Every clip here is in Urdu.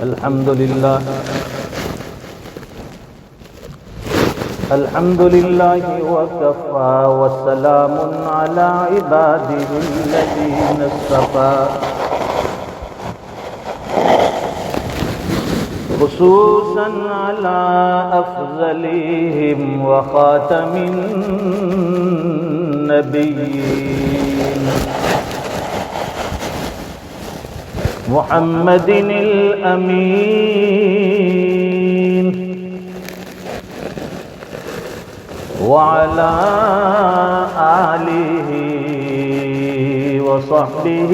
الحمد لله وكفى وسلام على عباده الذين اصطفى خصوصا على أفضلهم وخاتم النبيين محمد الأمين وعلى آله وصحبه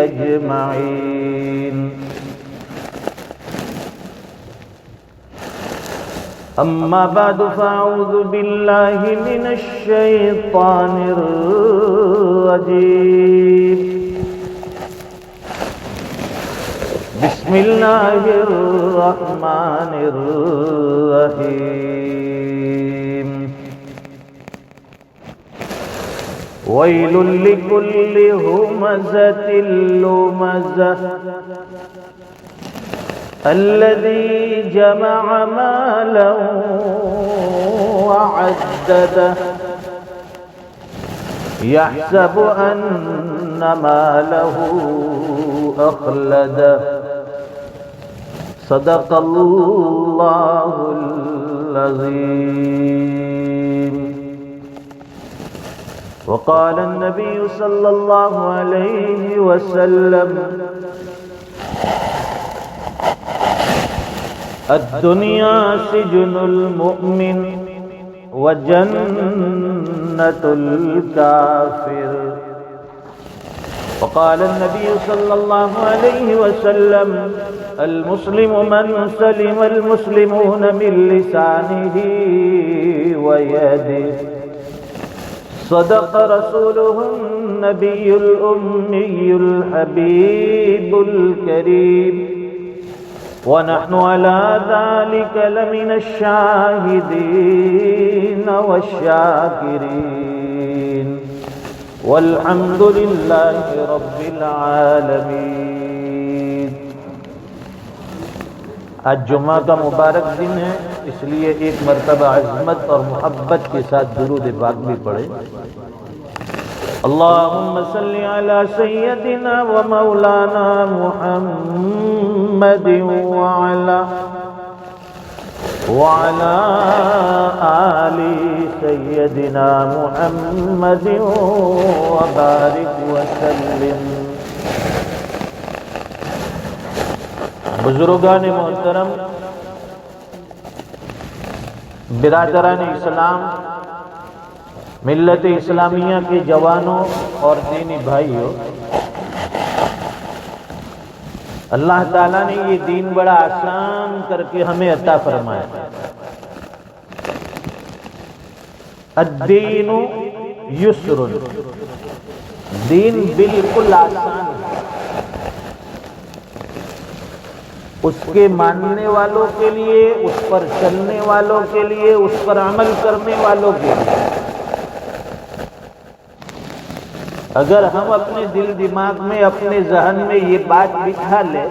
أجمعين. أما بعد فأعوذ بالله من الشيطان الرجيم. بسم الله الرحمن الرحيم. ويل لكل همزة لمزة الذي جمع مالا وعدده يحسب أن ماله أخلده صدق الله العظيم. وقال النبي صلى الله عليه وسلم الدنيا سجن المؤمن وجنة الكافر. وقال النبي صلى الله عليه وسلم المسلم من سلم المسلمون من لسانه ويده. صدق رسوله النبي الأمي الحبيب الكريم ونحن على ذلك لمن الشاهدين والشاكرين والحمد لله رب العالمين. آج جمعہ کا مبارک دن ہے، اس لیے ایک مرتبہ عظمت اور محبت کے ساتھ درود پاک بھی پڑھیں. اللهم صل على سيدنا ومولانا محمد وعلى آل سيدنا محمد وبارك وسلم. بزرگان محترم، برادران اسلام، ملت اسلامیہ کے جوانوں اور دینی بھائیوں، اللہ تعالیٰ نے یہ دین بڑا آسان کر کے ہمیں عطا فرمایا. الدین یسر، دین بالکل آسان ہے. اس کے ماننے والوں کے لیے، اس پر چلنے والوں کے لیے، اس پر عمل کرنے والوں کے لیے. اگر ہم اپنے دل دماغ میں، اپنے ذہن میں یہ بات بٹھا لیں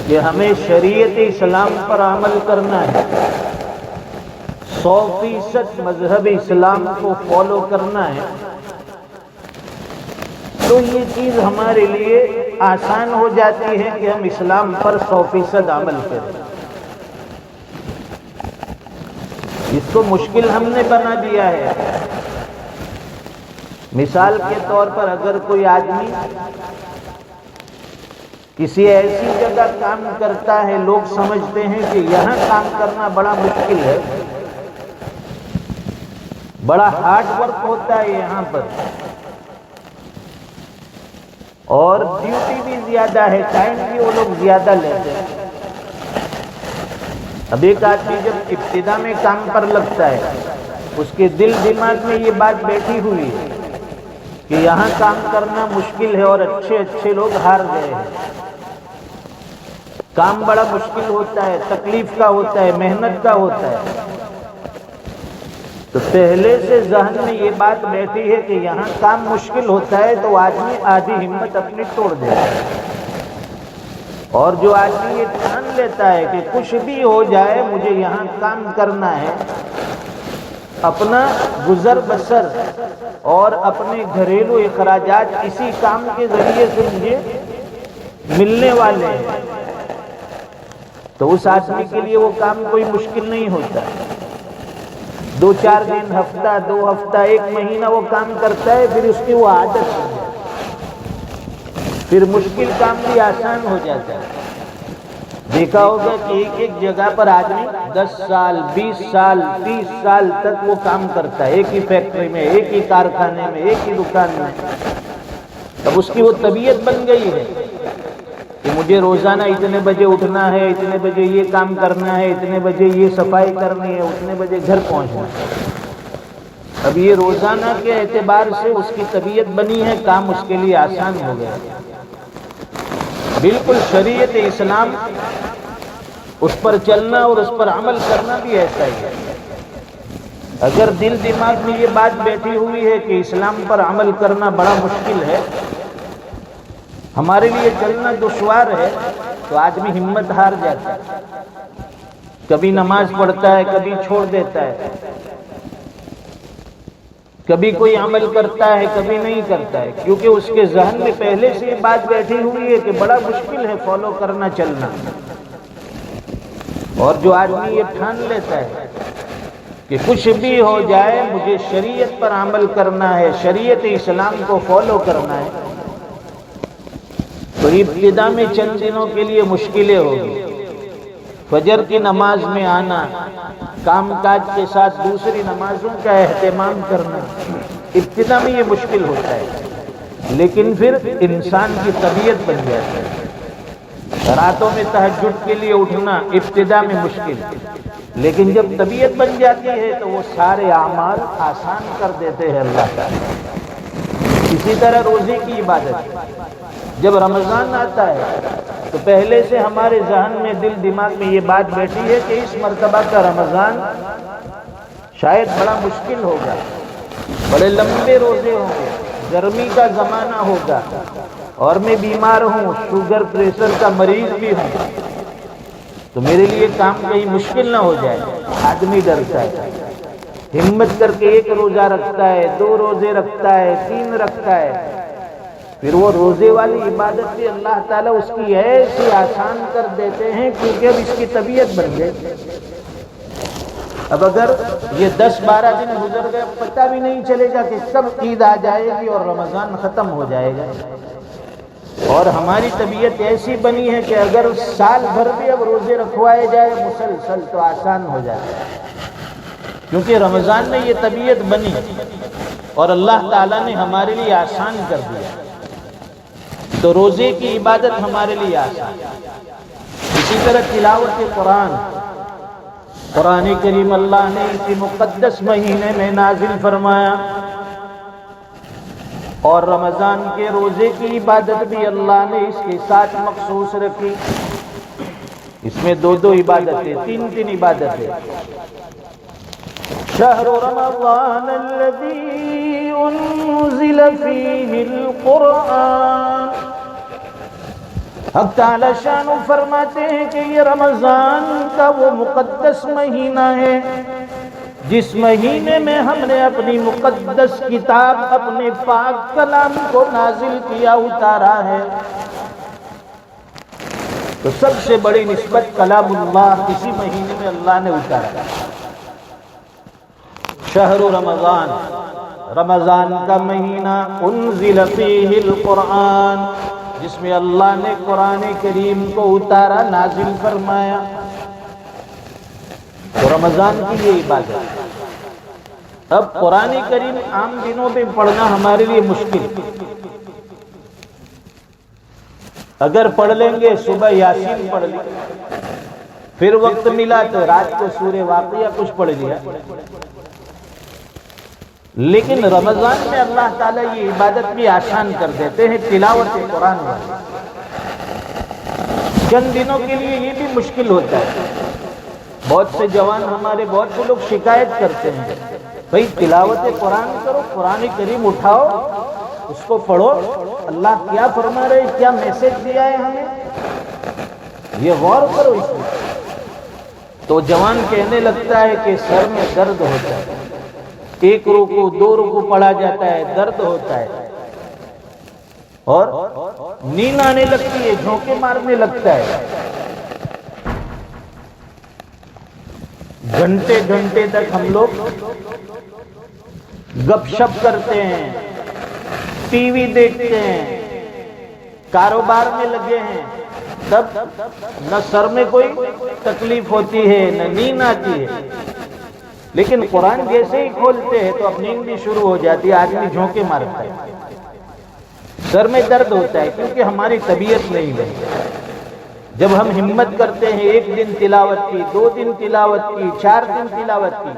کہ ہمیں شریعت اسلام پر عمل کرنا ہے، 100% مذہب اسلام کو فالو کرنا ہے، تو یہ چیز ہمارے لیے آسان ہو جاتی ہے کہ ہم اسلام پر 100% عمل کریں. اس کو مشکل ہم نے بنا دیا ہے. مثال کے طور پر اگر کوئی آدمی کسی ایسی جگہ کام کرتا ہے، لوگ سمجھتے ہیں کہ یہاں کام کرنا بڑا مشکل ہے، بڑا ہارڈ ورک ہوتا ہے یہاں پر، اور ڈیوٹی بھی زیادہ ہے، ٹائم بھی وہ لوگ زیادہ لیتے ہیں. اب ایک آدمی جب ابتدا میں کام پر لگتا ہے، اس کے دل دماغ میں یہ بات بیٹھی ہوئی ہے کہ یہاں کام کرنا مشکل ہے اور اچھے اچھے لوگ ہار گئے ہیں. کام بڑا مشکل ہوتا ہے، تکلیف کا ہوتا ہے، محنت کا ہوتا ہے. تو پہلے سے ذہن میں یہ بات بیٹھی ہے کہ یہاں کام مشکل ہوتا ہے تو آدمی آدھی ہمت اپنی توڑ دیتا ہے، اور جو آدمی یہ ٹھان لیتا ہے کہ کچھ بھی ہو جائے مجھے یہاں کام کرنا ہے، اپنا گزر بسر اور اپنے گھریلو اخراجات اسی کام کے ذریعے سے مجھے ملنے والے ہیں، تو اس آدمی کے لیے وہ کام کوئی مشکل نہیں ہوتا۔ 2-4 دن، ہفتہ، 2 ہفتہ، 1 مہینہ وہ کام کرتا ہے، پھر اس کی وہ عادت ہو جاتی ہے، پھر مشکل کام بھی آسان ہو جاتا ہے۔ دیکھا ہوگا کہ ایک جگہ پر آدمی 10 سال، 20 سال، 30 سال تک وہ کام کرتا ہے، ایک ہی فیکٹری میں، ایک ہی کارخانے میں، ایک ہی دکان میں۔ اب اس کی وہ طبیعت بن گئی ہے کہ مجھے روزانہ اتنے بجے اٹھنا ہے، اتنے بجے یہ کام کرنا ہے، اتنے بجے یہ صفائی کرنی ہے، اتنے بجے گھر پہنچنا ہے۔ اب یہ روزانہ کے اعتبار سے اس کی طبیعت بنی ہے، کام اس کے لیے آسان ہو گیا۔ بالکل شریعت اسلام اس پر چلنا اور اس پر عمل کرنا بھی ایسا ہی ہے۔ اگر دل دماغ میں یہ بات بیٹھی ہوئی ہے کہ اسلام پر عمل کرنا بڑا مشکل ہے، ہمارے لیے چلنا دشوار ہے، تو آدمی ہمت ہار جاتا ہے، کبھی نماز پڑھتا ہے، کبھی چھوڑ دیتا ہے، کبھی کوئی عمل کرتا ہے، کبھی نہیں کرتا ہے، کیونکہ اس کے ذہن میں پہلے سے یہ بات بیٹھی ہوئی ہے کہ بڑا مشکل ہے فالو کرنا، چلنا۔ اور جو آدمی یہ ٹھان لیتا ہے کہ کچھ بھی ہو جائے مجھے شریعت پر عمل کرنا ہے، شریعت اسلام کو فالو کرنا ہے، تو ابتدا میں چند دنوں کے لیے مشکلیں ہوگی۔ فجر کی نماز میں آنا، کام کاج کے ساتھ دوسری نمازوں کا اہتمام کرنا، ابتدا میں یہ مشکل ہوتا ہے، لیکن پھر انسان کی طبیعت بن جاتی ہے۔ راتوں میں تہجد کے لیے اٹھنا ابتدا میں مشکل، لیکن جب طبیعت بن جاتی ہے تو وہ سارے اعمال آسان کر دیتے ہیں اللہ تعالیٰ۔ اسی طرح روزے کی عبادت، جب رمضان آتا ہے تو پہلے سے ہمارے ذہن میں، دل دماغ میں یہ بات بیٹھی ہے کہ اس مرتبہ کا رمضان شاید بڑا مشکل ہوگا، بڑے لمبے روزے ہوں گے، گرمی کا زمانہ ہوگا، اور میں بیمار ہوں، شوگر پریشر کا مریض بھی ہوں، تو میرے لیے کام کہیں مشکل نہ ہو جائے۔ آدمی ڈرتا ہے، ہمت کر کے 1 روزہ رکھتا ہے، 2 روزے رکھتا ہے، 3 رکھتا ہے، پھر وہ روزے والی عبادت بھی اللہ تعالیٰ اس کی ایسی آسان کر دیتے ہیں کیونکہ اب اس کی طبیعت بن گئی۔ اب اگر یہ 10-12 دن گزر گئے، پتہ بھی نہیں چلے گا کہ کب عید آ جائے گی اور رمضان ختم ہو جائے گا۔ اور ہماری طبیعت ایسی بنی ہے کہ اگر سال بھر بھی اب روزے رکھوائے جائے مسلسل تو آسان ہو جائے، کیونکہ رمضان میں یہ طبیعت بنی اور اللہ تعالیٰ نے ہمارے لیے آسان کر دیا، تو روزے کی عبادت ہمارے لیے آسان۔ اسی طرح تلاوت قرآن، قرآن کریم اللہ نے اسی مقدس مہینے میں نازل فرمایا، اور رمضان کے روزے کی عبادت بھی اللہ نے اس کے ساتھ مخصوص رکھی۔ اس میں 2 عبادتیں، 3 عبادتیں۔ شہر رمضان الذی انزل فیہ القرآن، حق تعالی شان فرماتے ہیں کہ یہ رمضان کا وہ مقدس مہینہ ہے جس مہینے میں ہم نے اپنی مقدس کتاب، اپنے پاک کلام کو نازل کیا، اتارا ہے۔ تو سب سے بڑی نسبت کلام اللہ اسی مہینے میں اللہ نے اتارا۔ شہر رمضان، رمضان کا مہینہ، انزل فیہ القرآن، جس میں اللہ نے قرآن کریم کو اتارا، نازل فرمایا۔ تو رمضان کی یہ عبادت۔ اب قرآن کریم عام دنوں میں پڑھنا ہمارے لیے مشکل، اگر پڑھ لیں گے صبح یاسین پڑھ لی، پھر وقت ملا تو رات کو سورہ واقعہ کچھ پڑھ لیا، لیکن رمضان میں اللہ تعالیٰ یہ عبادت بھی آسان کر دیتے ہیں، تلاوت قرآن والی۔ چند دنوں کے لیے یہ بھی مشکل ہوتا ہے، بہت سے جوان ہمارے، بہت سے لوگ شکایت کرتے ہیں، بھئی تلاوت قرآن کرو، قرآن کریم اٹھاؤ، اس کو پڑھو، اللہ کیا فرما رہے، کیا میسج دیا ہے ہمیں، یہ غور کرو اس میں۔ تو جوان کہنے لگتا ہے کہ سر میں درد ہوتا ہے، ایک رکوع دو رکوع پڑھا جاتا ہے، درد ہوتا ہے، اور نیند آنے لگتی ہے، جھونکے مارنے لگتا ہے، گھنٹے گھنٹے تک ہم لوگ گپ شپ کرتے ہیں، ٹی وی دیکھتے ہیں، کاروبار میں لگے ہیں، تب نہ سر میں کوئی تکلیف ہوتی ہے نہ نیند آتی ہے، لیکن قرآن جیسے ہی کھولتے ہیں تو اب نیند بھی شروع ہو جاتی ہے، آدمی جھونکے مارتا ہے، سر میں درد ہوتا ہے، کیونکہ ہماری طبیعت نہیں بنتی۔ جب ہم ہمت کرتے ہیں، ایک دن تلاوت کی، دو دن تلاوت کی، 4 دن تلاوت کی،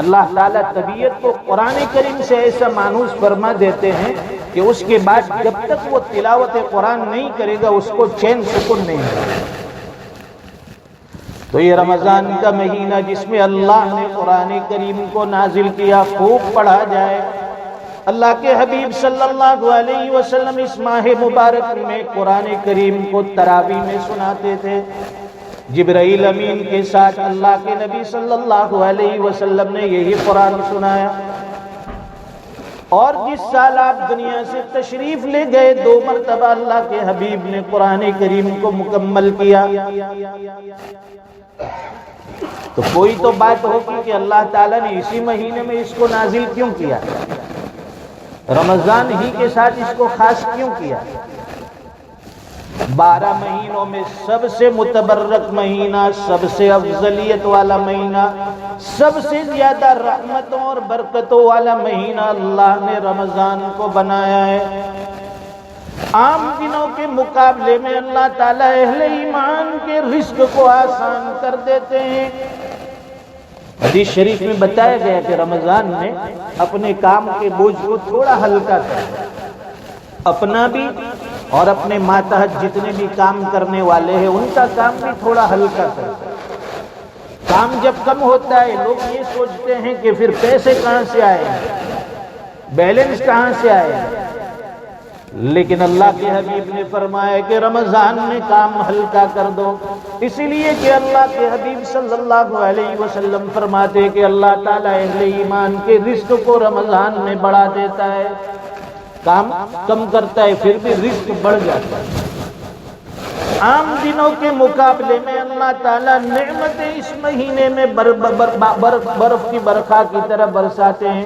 اللہ تعالیٰ طبیعت کو قرآن کریم سے ایسا مانوس فرما دیتے ہیں کہ اس کے بعد جب تک وہ تلاوت قرآن نہیں کرے گا اس کو چین سکون نہیں ملے گا۔ تو یہ رمضان کا مہینہ جس میں اللہ نے قرآن کریم کو نازل کیا، خوب پڑھا جائے۔ اللہ کے حبیب صلی اللہ علیہ وسلم اس ماہ مبارک میں قرآن کریم کو تراویح میں سناتے تھے، جبرائیل امین کے ساتھ اللہ کے نبی صلی اللہ علیہ وسلم نے یہی قرآن سنایا۔ اور جس سال آپ دنیا سے تشریف لے گئے 2 مرتبہ اللہ کے حبیب نے قرآن کریم کو مکمل کیا۔ تو کوئی تو بات ہوگی کہ اللہ تعالیٰ نے اسی مہینے میں اس کو نازل کیوں کیا، رمضان ہی کے ساتھ اس کو خاص کیوں کیا؟ 12 مہینوں میں سب سے متبرک مہینہ، سب سے افضلیت والا مہینہ، سب سے زیادہ رحمتوں اور برکتوں والا مہینہ اللہ نے رمضان کو بنایا ہے۔ عام دنوں کے مقابلے میں اللہ تعالیٰ اہل ایمان کے رزق کو آسان کر دیتے ہیں۔ حدیث شریف میں بتایا گیا کہ رمضان نے اپنے کام کے بوجھ کو تھوڑا ہلکا کر، اپنا بھی اور اپنے ماتحت جتنے بھی کام کرنے والے ہیں ان کا کام بھی تھوڑا ہلکا کر۔ کام جب کم ہوتا ہے لوگ یہ سوچتے ہیں کہ پھر پیسے کہاں سے آئے ہیں، بیلنس کہاں سے آئے ہیں، لیکن اللہ کے حبیب نے فرمایا کہ رمضان میں کام ہلکا کر دو، اسی لیے کہ اللہ کے حبیب صلی اللہ علیہ وسلم فرماتے کہ اللہ تعالیٰ اہل ایمان کے رزق کو رمضان میں بڑھا دیتا ہے، کام کم کرتا ہے پھر بھی رزق بڑھ جاتا ہے۔ عام دنوں کے مقابلے میں اللہ تعالیٰ نعمتیں اس مہینے میں برف کی برکھا کی طرح برساتے ہیں۔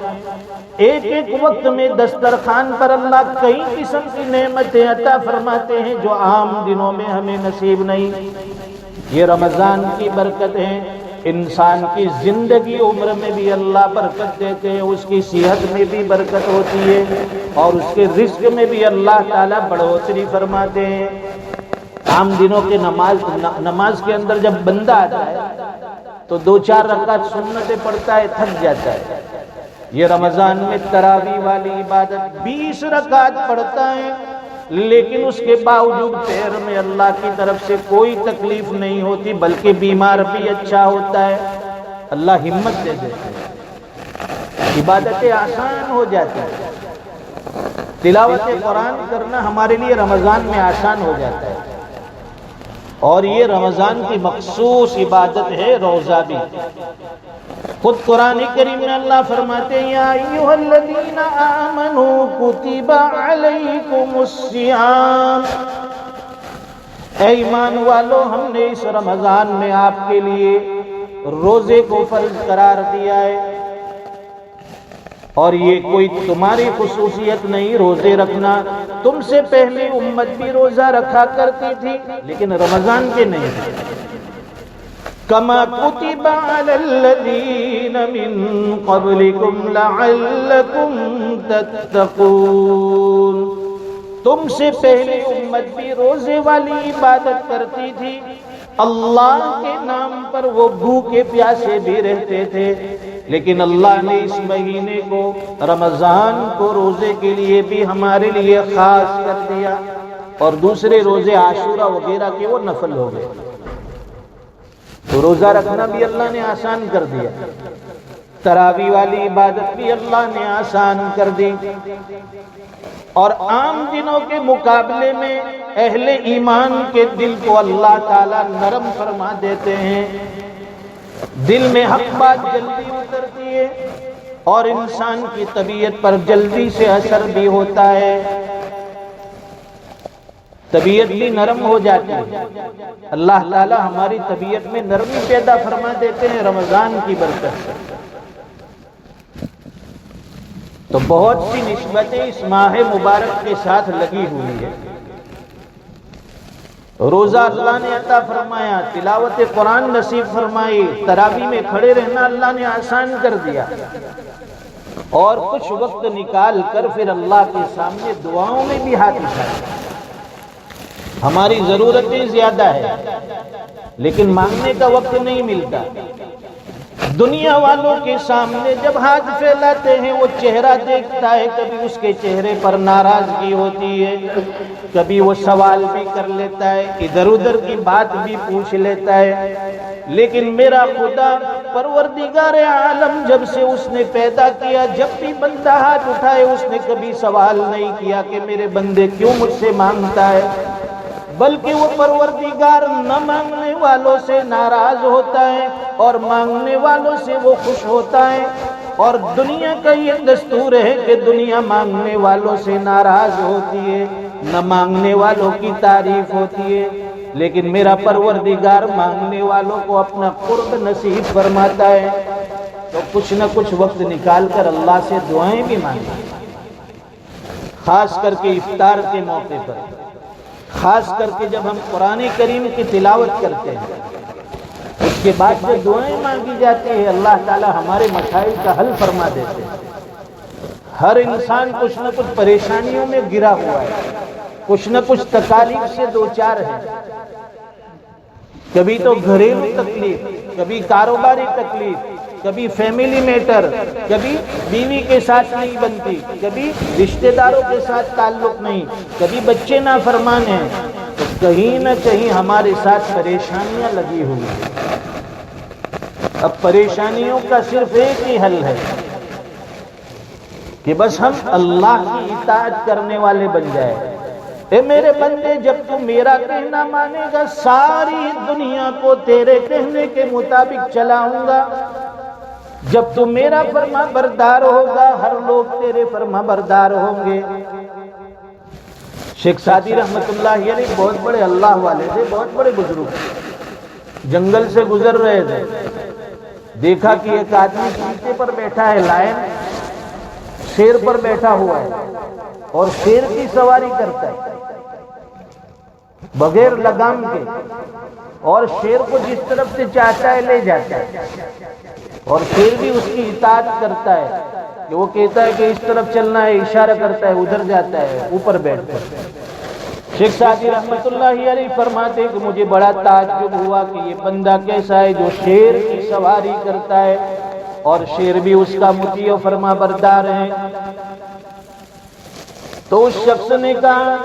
ایک ایک وقت میں دسترخوان پر اللہ کئی قسم کی نعمتیں عطا فرماتے ہیں جو عام دنوں میں ہمیں نصیب نہیں۔ یہ رمضان کی برکت ہے، انسان کی زندگی عمر میں بھی اللہ برکت دیتے ہیں، اس کی صحت میں بھی برکت ہوتی ہے اور اس کے رزق میں بھی اللہ تعالیٰ بڑھوتری فرماتے ہیں۔ عام دنوں کے نماز کے اندر جب بندہ آتا ہے تو 2-4 رکعت سنتیں پڑھتا ہے، تھک جاتا ہے۔ یہ رمضان میں تراویح والی عبادت 20 رکعت پڑھتا ہے، لیکن اس کے باوجود پیر میں اللہ کی طرف سے کوئی تکلیف نہیں ہوتی، بلکہ بیمار بھی اچھا ہوتا ہے۔ اللہ ہمت دے دیتے ہیں، عبادتیں آسان ہو جاتی ہیں، تلاوت قرآن کرنا ہمارے لیے رمضان میں آسان ہو جاتا ہے۔ اور یہ رمضان کی مخصوص عبادت ہے روزہ بھی۔ خود قرآن کریم میں اللہ فرماتے ہیں یا ایھا الذین آمنوا کتب علیکم الصیام، اے ایمان والو ہم نے اس رمضان میں آپ کے لیے روزے کو فرض قرار دیا ہے، اور یہ کوئی تمہاری خصوصیت نہیں روزے رکھنا، تم سے پہلے امت بھی روزہ رکھا کرتی تھی لیکن رمضان کے نہیں تھے۔ کما کتب علی الذین من قبلکم لعلکم تتقون، تم سے پہلے امت بھی روزے والی عبادت کرتی تھی، اللہ کے نام پر وہ بھوکے پیاسے بھی رہتے تھے، لیکن اللہ نے اس مہینے کو رمضان کو روزے کے لیے بھی ہمارے لیے خاص کر دیا، اور دوسرے روزے عاشورہ وغیرہ کے وہ نفل ہو گئے، تو روزہ رکھنا بھی اللہ نے آسان کر دیا۔ تراویح والی عبادت بھی اللہ نے آسان کر دی، اور عام دنوں کے مقابلے میں اہل ایمان کے دل کو اللہ تعالیٰ نرم فرما دیتے ہیں، دل میں حق بات جلدی اترتی ہے اور انسان کی طبیعت پر جلدی سے اثر بھی ہوتا ہے، طبیعت بھی نرم ہو جاتی ہے۔ اللہ تعالیٰ ہماری طبیعت میں نرمی پیدا فرما دیتے ہیں رمضان کی برکت سے۔ تو بہت سی نسبتیں اس ماہ مبارک کے ساتھ لگی ہوئی ہے۔ روزہ اللہ نے عطا فرمایا، تلاوت قرآن نصیب فرمائی، تراویح میں کھڑے رہنا اللہ نے آسان کر دیا، اور کچھ وقت نکال کر پھر اللہ کے سامنے دعاؤں میں بھی ہاتھ اٹھائے۔ ہماری ضرورتیں زیادہ ہے لیکن مانگنے کا وقت نہیں ملتا۔ دنیا والوں کے سامنے جب ہاتھ پھیلاتے ہیں وہ چہرہ دیکھتا ہے، کبھی اس کے چہرے پر ناراضگی ہوتی ہے، کبھی وہ سوال بھی کر لیتا ہے، ادھر ادھر کی بات بھی پوچھ لیتا ہے، لیکن میرا خدا پروردگار عالم جب سے اس نے پیدا کیا، جب بھی بندہ ہاتھ اٹھائے اس نے کبھی سوال نہیں کیا کہ میرے بندے کیوں مجھ سے مانگتا ہے، بلکہ وہ پروردگار نہ مانگنے والوں سے ناراض ہوتا ہے اور مانگنے والوں سے وہ خوش ہوتا ہے۔ اور دنیا کا یہ دستور ہے کہ دنیا مانگنے والوں سے ناراض ہوتی ہے، نہ مانگنے والوں کی تعریف ہوتی ہے، لیکن میرا پروردگار مانگنے والوں کو اپنا قرب نصیب فرماتا ہے۔ تو کچھ نہ کچھ وقت نکال کر اللہ سے دعائیں بھی مانگیں، خاص کر کے افطار کے موقع پر، خاص کر کے جب ہم قرآن کریم کی تلاوت کرتے ہیں، اس کے بعد جو دعائیں مانگی جاتی ہیں اللہ تعالیٰ ہمارے مسائل کا حل فرما دیتے ہیں۔ ہر انسان کچھ نہ کچھ پریشانیوں میں گرا ہوا ہے، کچھ نہ کچھ تکالیف سے دوچار ہے، کبھی تو گھریلو تکلیف، کبھی کاروباری تکلیف، کبھی فیملی میٹر، کبھی بیوی کے ساتھ نہیں بنتی، کبھی رشتہ داروں کے ساتھ تعلق نہیں، کبھی بچے نافرمان ہیں، تو کہیں نہ کہیں ہمارے ساتھ پریشانیاں لگی ہوئی ہیں۔ اب پریشانیوں کا صرف ایک ہی حل ہے کہ بس ہم اللہ کی اطاعت کرنے والے بن جائیں۔ اے میرے بندے، جب تو میرا کہنا مانے گا ساری دنیا کو تیرے کہنے کے مطابق چلاؤں گا، جب تو میرا فرما بردار ہوگا ہر لوگ تیرے فرما بردار ہوں گے۔ شیخ سعدی رحمت اللہ علیہ بہت بڑے اللہ والے تھے، بہت بڑے بزرگ، جنگل سے گزر رہے تھے، دیکھا کہ ایک آدمی چیتے پر بیٹھا ہے، لائن شیر پر بیٹھا ہوا ہے اور شیر کی سواری کرتا ہے بغیر لگام کے، اور شیر کو جس طرف سے چاہتا ہے لے جاتا ہے، اور شیر بھی اس کی اطاعت کرتا ہے کہ وہ کہتا ہے کہ اس طرف چلنا ہے، اشارہ کرتا ہے، ادھر جاتا ہے اوپر بیٹھ کر۔ شیخ سعدی رحمت اللہ علیہ فرماتے کہ مجھے بڑا تعجب ہوا کہ یہ بندہ کیسا ہے جو شیر کی سواری کرتا ہے اور شیر بھی اس کا مطیع و فرما بردار ہے۔ تو اس شخص نے کہا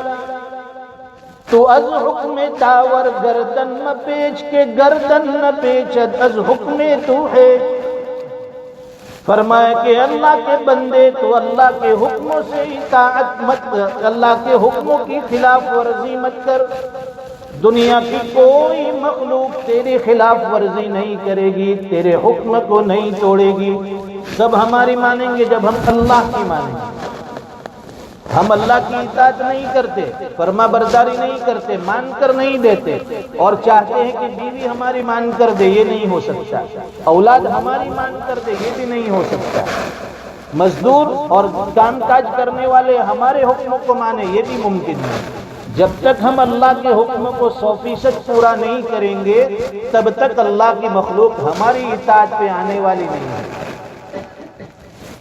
تو از حکم تاور گردن نہ پیچ کے گردن نہ پیچد از حکم تو ہے، فرمایا کہ اللہ کے بندے تو اللہ کے حکموں سے اطاعت مت، اللہ کے حکموں کی خلاف ورزی مت کر، دنیا کی کوئی مخلوق تیری خلاف ورزی نہیں کرے گی، تیرے حکم کو نہیں توڑے گی۔ سب ہماری مانیں گے جب ہم اللہ کی مانیں گے۔ ہم اللہ کی اطاعت نہیں کرتے، فرما برداری نہیں کرتے، مان کر نہیں دیتے، اور چاہتے ہیں کہ بیوی ہماری مان کر دے، یہ نہیں ہو سکتا، اولاد ہماری مان کر دے، یہ بھی نہیں ہو سکتا، مزدور اور کام کاج کرنے والے ہمارے حکموں کو مانے، یہ بھی ممکن نہیں۔ جب تک ہم اللہ کے حکم کو 100% پورا نہیں کریں گے تب تک اللہ کی مخلوق ہماری اطاعت پہ آنے والی نہیں ہے۔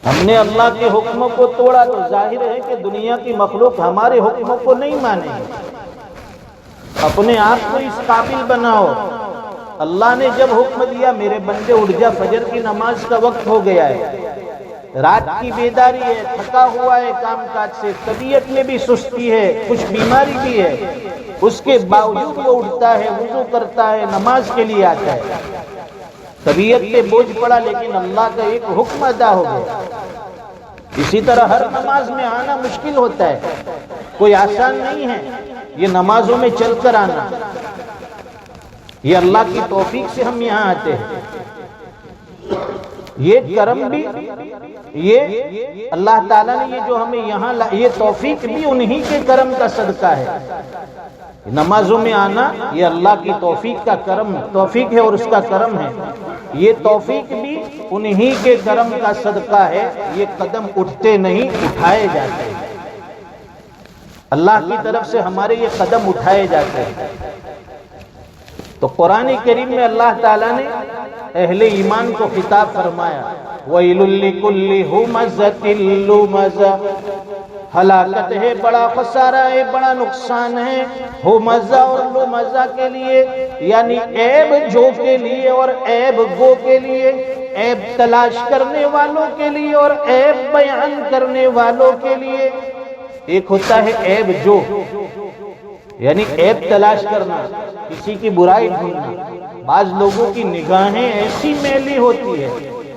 ہم نے اللہ کے حکموں کو توڑا تو ظاہر ہے کہ دنیا کی مخلوق ہمارے حکموں کو نہیں مانے گی۔ اپنے آپ کو اس قابل بناؤ۔ اللہ نے جب حکم دیا میرے بندے اٹھ جا، فجر کی نماز کا وقت ہو گیا ہے، رات کی بیداری ہے، تھکا ہوا ہے کام کاج سے، طبیعت میں بھی سستی ہے، کچھ بیماری بھی ہے، اس کے باوجود وہ اٹھتا ہے، وضو کرتا ہے، نماز کے لیے آتا ہے۔ طبیعت پہ بوجھ پڑا لیکن اللہ کا ایک حکم ادا ہو گیا۔ اسی طرح ہر نماز میں آنا مشکل ہوتا ہے، کوئی آسان نہیں ہے یہ نمازوں میں چل کر آنا، یہ اللہ کی توفیق سے ہم یہاں آتے ہیں۔ یہ کرم بھی، یہ اللہ تعالیٰ نے یہ جو ہمیں یہاں یہ توفیق بھی انہی کے کرم کا صدقہ ہے۔ نمازوں میں آنا یہ اللہ کی توفیق کا کرم، توفیق ہے اور اس کا کرم ہے۔ یہ توفیق بھی انہی کے کرم کا صدقہ ہے، یہ قدم اٹھتے نہیں اٹھائے جاتے ہیں، اللہ کی طرف سے ہمارے یہ قدم اٹھائے جاتے ہیں۔ تو قرآن کریم میں اللہ تعالیٰ نے اہل ایمان کو خطاب فرمایا، وَيْلٌ لِكُلِّ هُمَزَةٍ لُمَزَةٍ، ہلاکت ہے، بڑا خسارہ ہے، بڑا نقصان ہے، ہمزہ اور لمزہ کے لیے، یعنی عیب جو کے لیے اور عیب گو کے لیے، عیب تلاش کرنے والوں کے لیے اور عیب بیان کرنے والوں کے لیے۔ ایک ہوتا ہے عیب جو، یعنی عیب تلاش کرنا، کسی کی برائی ڈھونڈنا۔ بعض لوگوں کی نگاہیں ایسی میلی ہوتی ہے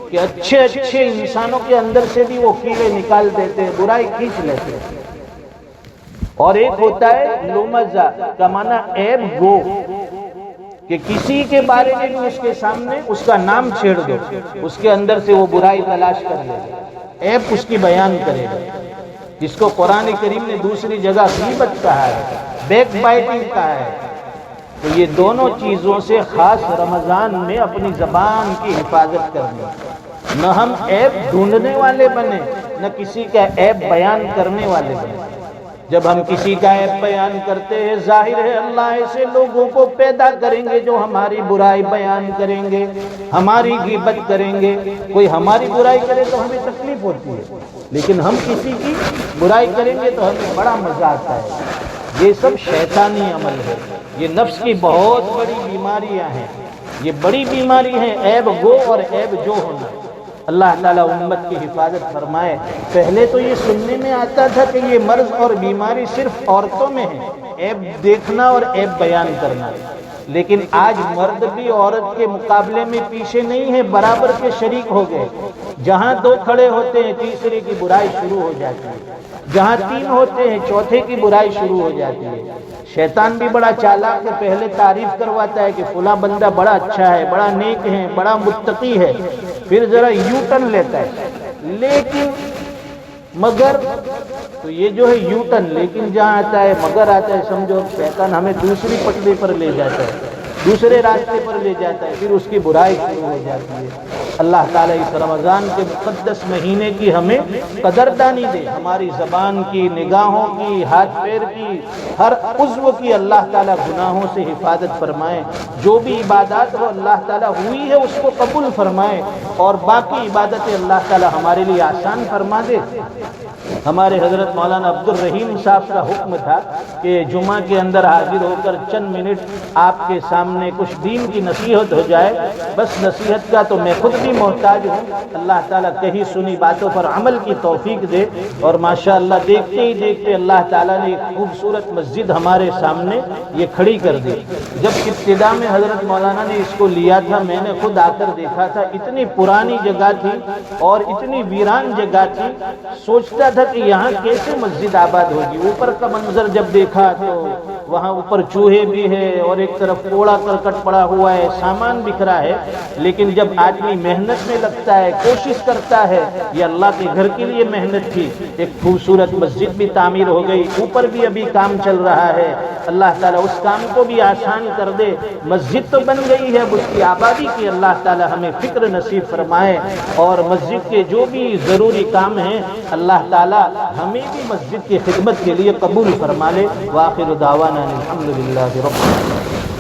کہ اچھے اچھے انسانوں کے اندر سے بھی وہ کیڑے نکال دیتے ہیں، برائی کھینچ لیتے ہیں۔ اور ایک ہوتا ہے لمزہ کا معنی عیب گو، کہ کسی کے بارے میں بھی اس کے سامنے اس کا نام چھیڑ دو، اس کے اندر سے وہ برائی تلاش کر لے، عیب اس کی بیان کرے گا، جس کو قرآن کریم نے دوسری جگہ غیبت کہا ہے، بیک بائٹنگ کہا ہے۔ تو یہ دونوں چیزوں سے خاص رمضان میں اپنی زبان کی حفاظت کرنی، نہ ہم عیب ڈھونڈنے والے بنے، نہ کسی کا عیب بیان کرنے والے بنے۔ جب ہم کسی کا عیب بیان کرتے ہیں، ظاہر ہے اللہ ایسے لوگوں کو پیدا کریں گے جو ہماری برائی بیان کریں گے، ہماری غیبت کریں گے۔ کوئی ہماری برائی کرے تو ہمیں تکلیف ہوتی ہے، لیکن ہم کسی کی برائی کریں گے تو ہمیں بڑا مزہ آتا ہے۔ یہ سب شیطانی عمل ہے، یہ نفس کی بہت بڑی بیماریاں ہیں، یہ بڑی بیماری ہے عیب گو اور عیب جو ہونا۔ اللہ تعالیٰ امت کی حفاظت فرمائے۔ پہلے تو یہ سننے میں آتا تھا کہ یہ مرض اور بیماری صرف عورتوں میں ہے، عیب دیکھنا اور عیب بیان کرنا، لیکن آج مرد بھی عورت کے مقابلے میں پیچھے نہیں ہے، برابر کے شریک ہو گئے۔ جہاں دو کھڑے ہوتے ہیں تیسرے کی برائی شروع ہو جاتی ہے، جہاں تین ہوتے ہیں چوتھے کی برائی شروع ہو جاتی ہے۔ شیطان بھی بڑا چالاک ہے، پہلے تعریف کرواتا ہے کہ فلاں بندہ بڑا اچھا ہے، بڑا نیک ہے، بڑا متقی ہے، پھر ذرا یو ٹرن لیتا ہے، لیکن مگر، تو یہ جو ہے یو ٹرن، لیکن جہاں آتا ہے مگر آتا ہے، سمجھو شیطان ہمیں دوسری پٹری پر لے جاتا ہے، دوسرے راستے پر لے جاتا ہے، پھر اس کی برائی شروع ہو جاتی ہے۔ اللہ تعالیٰ اس رمضان کے مقدس مہینے کی ہمیں قدردانی دے، ہماری زبان کی، نگاہوں کی، ہاتھ پیر کی، ہر عضو کی اللہ تعالیٰ گناہوں سے حفاظت فرمائے۔ جو بھی عبادات وہ اللہ تعالیٰ ہوئی ہے اس کو قبول فرمائے، اور باقی عبادتیں اللہ تعالیٰ ہمارے لیے آسان فرما دے۔ ہمارے حضرت مولانا عبد الرحیم صاحب کا حکم تھا کہ جمعہ کے اندر حاضر ہو کر چند منٹ آپ کے سامنے کچھ دین کی نصیحت ہو جائے، بس نصیحت کا تو میں خود بھی محتاج ہوں۔ اللہ تعالیٰ کہی سنی باتوں پر عمل کی توفیق دے، اور ماشاءاللہ دیکھتے ہی دیکھتے اللہ تعالیٰ نے ایک خوبصورت مسجد ہمارے سامنے یہ کھڑی کر دی۔ جب ابتدا میں حضرت مولانا نے اس کو لیا تھا، میں نے خود آ کر دیکھا تھا، اتنی پرانی جگہ تھی اور اتنی ویران جگہ تھی، سوچتا تھا کہ یہاں کیسے مسجد آباد ہوگی۔ اوپر کا منظر جب دیکھا تو وہاں اوپر چوہے بھی ہے اور ایک طرف کوڑا کرکٹ پڑا ہوا ہے، سامان بکھرا ہے، لیکن جب آدمی محنت میں لگتا ہے، کوشش کرتا ہے، یہ اللہ کے گھر کے لیے محنت تھی، ایک خوبصورت مسجد بھی تعمیر ہو گئی، اوپر بھی ابھی کام چل رہا ہے۔ اللہ تعالیٰ اس کام کو بھی آسان کر دے۔ مسجد تو بن گئی ہے، اب اس کی آبادی کی اللہ تعالیٰ ہمیں فکر نصیب فرمائے، اور مسجد کے جو بھی ضروری کام ہیں اللہ تعالیٰ ہمیں بھی مسجد کی خدمت کے لیے قبول فرما لے۔ وآخر دعوانا الحمدللہ رب العالمین۔